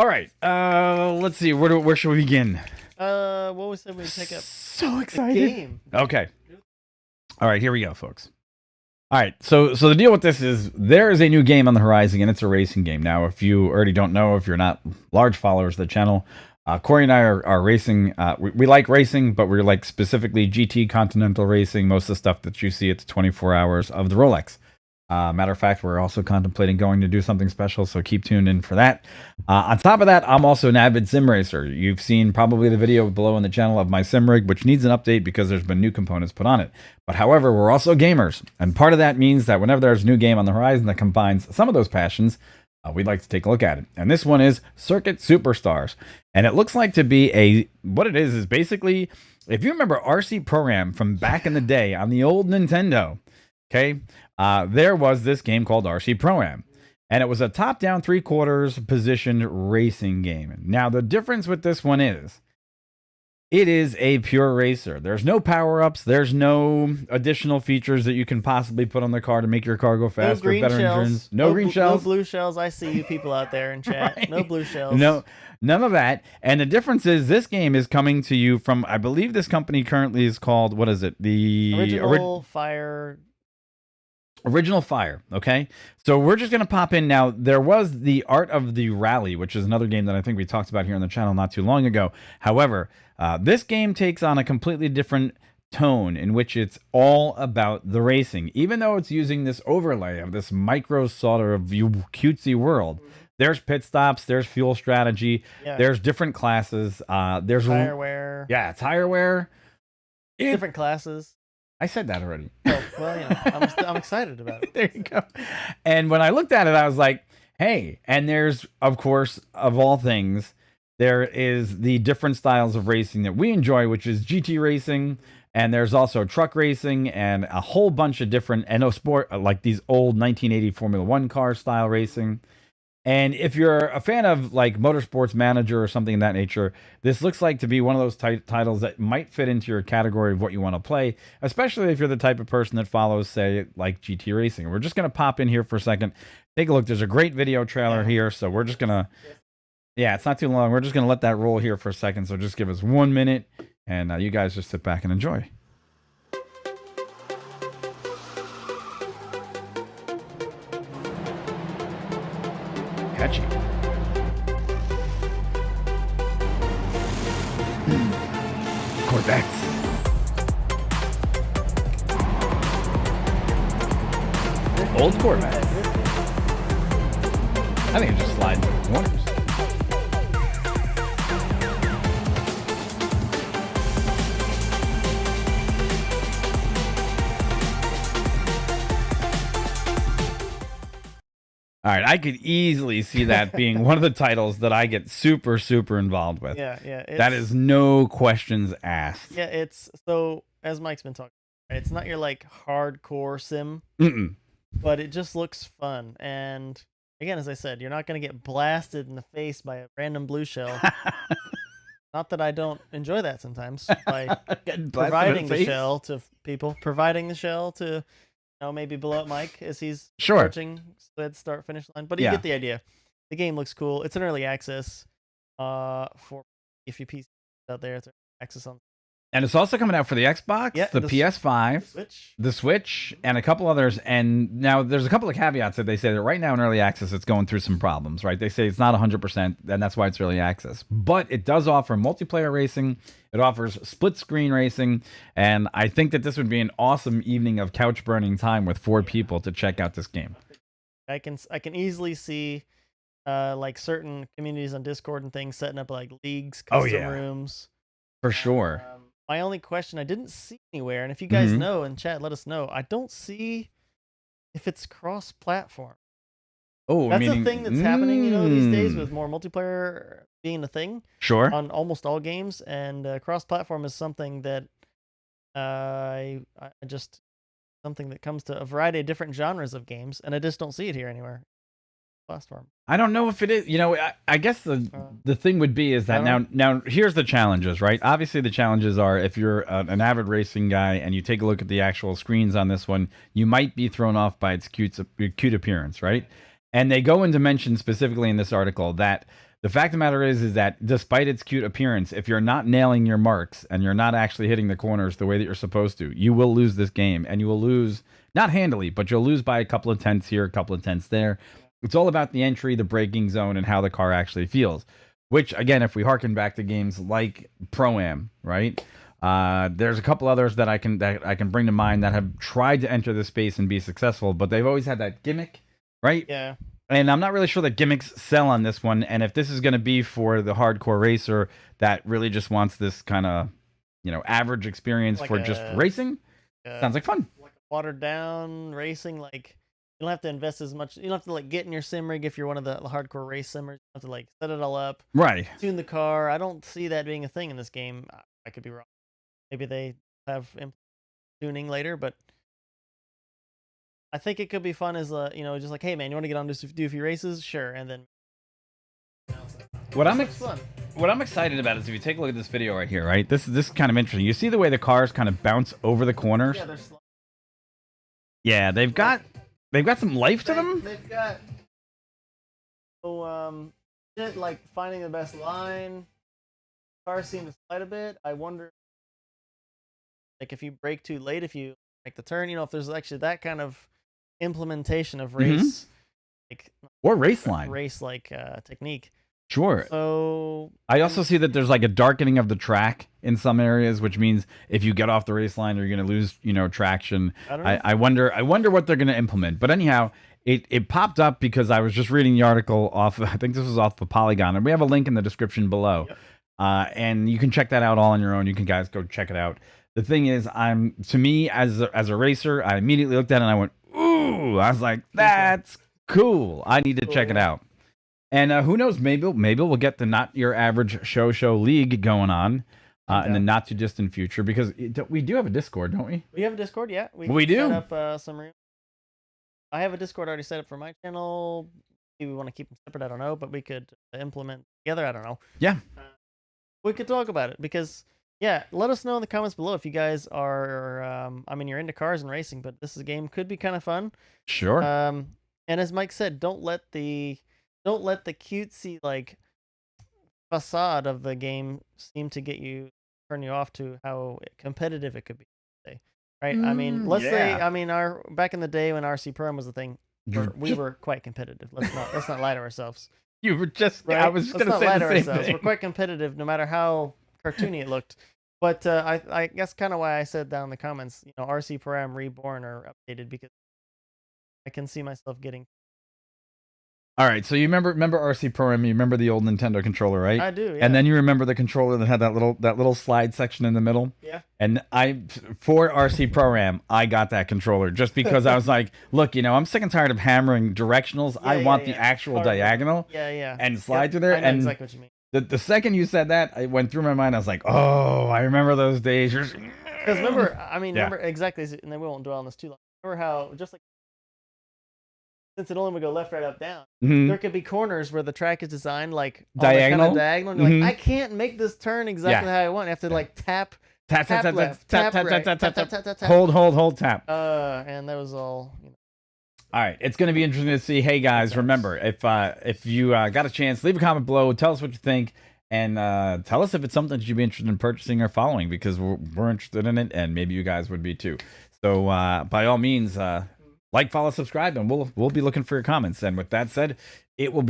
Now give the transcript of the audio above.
All right. Let's see. Where should we begin? What was it? We pick up So the excited. game. Okay. All right. Here we go, folks. All right. So the deal with this is there is a new game on the horizon, and it's a racing game. Now, if you already don't know, if you're not large followers of the channel, Corey and I are racing. We like racing, but we're like specifically GT Continental Racing. Most of the stuff that you see at the 24 hours of the Rolex. Matter of fact, we're also contemplating going to do something special, so keep tuned in for that. On top of that, I'm also an avid sim racer. You've seen probably the video below in the channel of my sim rig, which needs an update because there's been new components put on it. But however, we're also gamers, and part of that means that whenever there's a new game on the horizon that combines some of those passions, we'd like to take a look at it. And this one is Curcuit Superstars. And it looks like to be what it is basically, if you remember RC Program from back in the day on the old Nintendo, okay, there was this game called RC Pro-Am, and it was a top-down 3/4 positioned racing game. Now, the difference with this one is, it is a pure racer. There's no power-ups. There's no additional features that you can possibly put on the car to make your car go faster, better endurance. No green shells. No blue shells. I see you people out there in chat. Right. No blue shells. No, none of that. And the difference is this game is coming to you from, I believe this company currently is called, what is it? The Original Fire, okay? So we're just going to pop in now. There was the Art of the Rally, which is another game that I think we talked about here on the channel not too long ago. However, this game takes on a completely different tone in which it's all about the racing. Even though it's using this overlay of this micro sort of cutesy world, there's pit stops, there's fuel strategy, there's different classes, there's tire wear. Yeah, tire wear. Different classes. I said that already. Oh, well, you know, I'm excited about it. There you go. And when I looked at it, I was like, hey, and there's, of course, of all things, there is the different styles of racing that we enjoy, which is GT racing, and there's also truck racing and a whole bunch of different sport, like these old 1980 Formula One car style racing. And if you're a fan of like Motorsports Manager or something of that nature, this looks like to be one of those titles that might fit into your category of what you want to play, especially if you're the type of person that follows, say, like GT Racing. We're just going to pop in here for a second. Take a look. There's a great video trailer here, so we're just going to... Yeah, it's not too long. We're just going to let that roll here for a second, so just give us 1 minute, and you guys just sit back and enjoy. Catchy. Corvettes. Old Corvette. I think it just slides in the corners. All right, I could easily see that being one of the titles that I get super, super involved with. Yeah. That is no questions asked. Yeah, it's so, as Mike's been talking, it's not your like hardcore sim, but it just looks fun. And again, as I said, you're not going to get blasted in the face by a random blue shell. Not that I don't enjoy that sometimes by providing the shell to people, maybe blow up Mike as he's approaching the start finish line. But you get the idea. The game looks cool. It's an early access for if you PC out there. It's access on. And it's also coming out for the Xbox, the PS5, the Switch, and a couple others. And now there's a couple of caveats that they say that right now in early access, it's going through some problems, right? They say it's not 100%, and that's why it's early access. But it does offer multiplayer racing. It offers split screen racing. And I think that this would be an awesome evening of couch burning time with 4 people to check out this game. I can easily see like certain communities on Discord and things setting up like leagues, custom rooms. For sure. My only question I didn't see anywhere, and if you guys know in chat, let us know. I don't see if it's cross-platform. Oh, that's a thing that's happening, these days with more multiplayer being a thing. Sure. On almost all games, and cross-platform is something that I just something that comes to a variety of different genres of games, and I just don't see it here anywhere. Platform. I don't know if it is. I guess the thing would be is that now here's the challenges, right? Obviously, the challenges are if you're an avid racing guy and you take a look at the actual screens on this one, you might be thrown off by its cute appearance, right? And they go into mention specifically in this article that The fact of the matter is that despite its cute appearance, if you're not nailing your marks and you're not actually hitting the corners the way that you're supposed to, you will lose this game, and you will lose not handily, but you'll lose by a couple of tenths here, a couple of tenths there. It's all about the entry, the braking zone, and how the car actually feels. Which, again, if we harken back to games like Pro-Am, right? There's a couple others that I can bring to mind that have tried to enter this space and be successful, but they've always had that gimmick, right? Yeah. And I'm not really sure that gimmicks sell on this one. And if this is going to be for the hardcore racer that really just wants this kind of, average experience for just racing, sounds like fun. Like watered down racing, like you don't have to invest as much. You don't have to like get in your sim rig if you're one of the hardcore race simmers. You have to like set it all up, right? Tune the car. I don't see that being a thing in this game. I could be wrong. Maybe they have tuning later, but I think it could be fun as just like, hey man, you want to get on to do a few races? Sure, and then what I'm excited about is if you take a look at this video right here, right? This is kind of interesting. You see the way the cars kind of bounce over the corners? Yeah, they've got some life to them. They've got like finding the best line. Cars seem to slide a bit. I wonder, like, if you brake too late, if you make the turn, if there's actually that kind of implementation of race, or race technique. Sure. So I also see that there's like a darkening of the track in some areas, which means if you get off the race line, you're going to lose, traction. I wonder what they're going to implement. But anyhow, it popped up because I was just reading the article off. I think this was off of Polygon, and we have a link in the description below. Yep. And you can check that out all on your own. You can guys go check it out. The thing is, to me as a racer, I immediately looked at it and I went, ooh! I was like, that's cool. I need to check it out. And who knows? Maybe we'll get the Not Your Average Show League going on in the not too distant future, because we do have a Discord, don't we? We have a Discord, yeah. We do. Set up some room. I have a Discord already set up for my channel. Maybe we want to keep them separate. I don't know, but we could implement together. I don't know. Yeah. We could talk about it because. Yeah, let us know in the comments below if you guys are, you're into cars and racing, but this game could be kind of fun. Sure. And as Mike said, don't let the cutesy like facade of the game seem to turn you off to how competitive it could be. Right? Let's say, back in the day when RC Pro was the thing, we were quite competitive. Let's not lie to ourselves. You were just. Right? I was just going to say the same thing. We're quite competitive, no matter how cartoony it looked. But I guess kind of why I said down in the comments, RC Pro-Am Reborn or updated, because I can see myself getting. All right, so you remember RC Pro-Am? You remember the old Nintendo controller, right? I do. Yeah. And then you remember the controller that had that little slide section in the middle. Yeah. And for RC Pro-Am, I got that controller just because I was like, look, I'm sick and tired of hammering directionals. I want the actual diagonal. Yeah. And slide through there. I know exactly what you mean. The second you said that, it went through my mind. I was like, oh, I remember those days. Because remember exactly, and then we won't dwell on this too long. Remember how, just like, since it only would go left, right, up, down, there could be corners where the track is designed like diagonal. Kind of diagonal. And you're like, I can't make this turn exactly how I want. You have to like tap left, tap right, hold, tap. And that was all. All right, it's going to be interesting to see. Hey guys, remember, if you got a chance, leave a comment below. Tell us what you think, and tell us if it's something that you'd be interested in purchasing or following, because we're interested in it, and maybe you guys would be too. So by all means, like, follow, subscribe, and we'll be looking for your comments. And with that said, it will be